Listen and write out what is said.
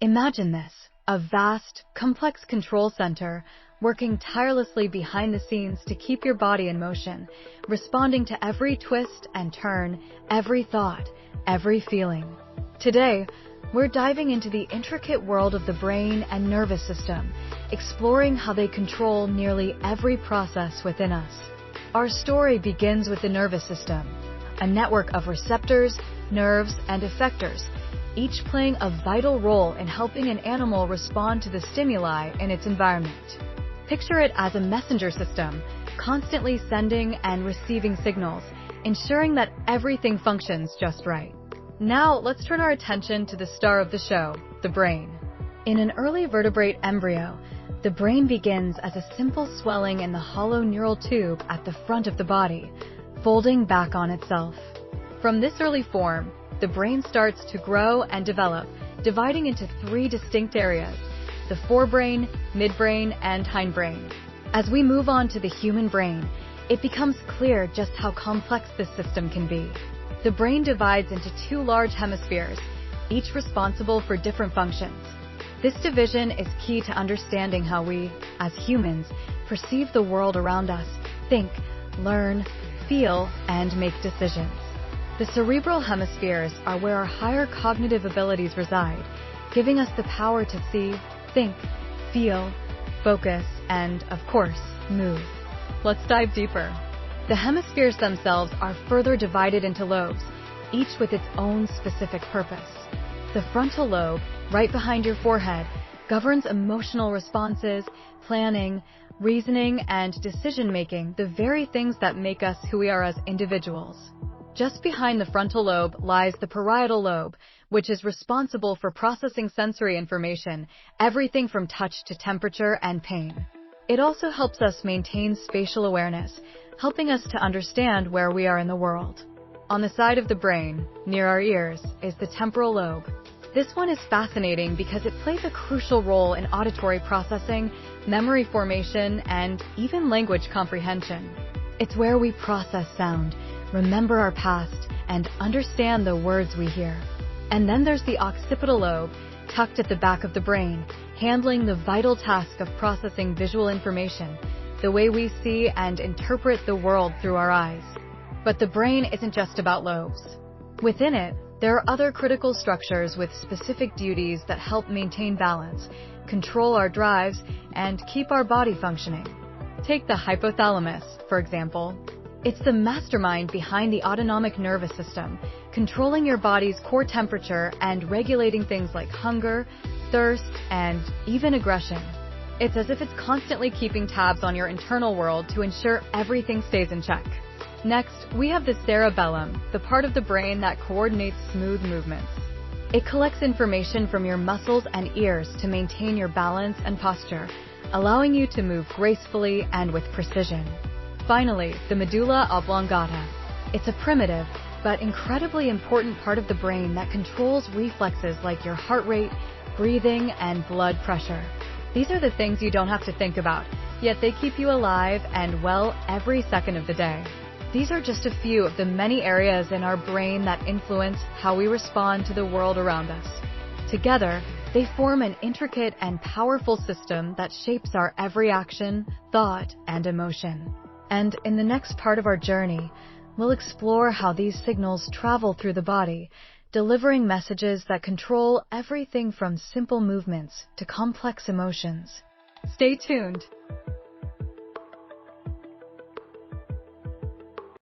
Imagine this, a vast, complex control center working tirelessly behind the scenes to keep your body in motion, responding to every twist and turn, every thought, every feeling. Today, we're diving into the intricate world of the brain and nervous system, exploring how they control nearly every process within us. Our story begins with the nervous system, a network of receptors, nerves, and effectors, each playing a vital role in helping an animal respond to the stimuli in its environment. Picture it as a messenger system, constantly sending and receiving signals, ensuring that everything functions just right. Now, let's turn our attention to the star of the show, the brain. In an early vertebrate embryo, the brain begins as a simple swelling in the hollow neural tube at the front of the body, folding back on itself. From this early form, the brain starts to grow and develop, dividing into three distinct areas: the forebrain, midbrain, and hindbrain. As we move on to the human brain, it becomes clear just how complex this system can be. The brain divides into two large hemispheres, each responsible for different functions. This division is key to understanding how we, as humans, perceive the world around us, think, learn, feel, and make decisions. The cerebral hemispheres are where our higher cognitive abilities reside, giving us the power to see, think, feel, focus, and, of course, move. Let's dive deeper. The hemispheres themselves are further divided into lobes, each with its own specific purpose. The frontal lobe, right behind your forehead, governs emotional responses, planning, reasoning, and decision-making, the very things that make us who we are as individuals. Just behind the frontal lobe lies the parietal lobe, which is responsible for processing sensory information, everything from touch to temperature and pain. It also helps us maintain spatial awareness, helping us to understand where we are in the world. On the side of the brain, near our ears, is the temporal lobe. This one is fascinating because it plays a crucial role in auditory processing, memory formation, and even language comprehension. It's where we process sound, remember our past, and understand the words we hear. And then there's the occipital lobe, tucked at the back of the brain, handling the vital task of processing visual information, the way we see and interpret the world through our eyes. But the brain isn't just about lobes. Within it, there are other critical structures with specific duties that help maintain balance, control our drives, and keep our body functioning. Take the hypothalamus, for example. It's the mastermind behind the autonomic nervous system, controlling your body's core temperature and regulating things like hunger, thirst, and even aggression. It's as if it's constantly keeping tabs on your internal world to ensure everything stays in check. Next, we have the cerebellum, the part of the brain that coordinates smooth movements. It collects information from your muscles and ears to maintain your balance and posture, allowing you to move gracefully and with precision. Finally, the medulla oblongata. It's a primitive, but incredibly important part of the brain that controls reflexes like your heart rate, breathing, and blood pressure. These are the things you don't have to think about, yet they keep you alive and well every second of the day. These are just a few of the many areas in our brain that influence how we respond to the world around us. Together, they form an intricate and powerful system that shapes our every action, thought, and emotion. And in the next part of our journey, we'll explore how these signals travel through the body, delivering messages that control everything from simple movements to complex emotions. Stay tuned!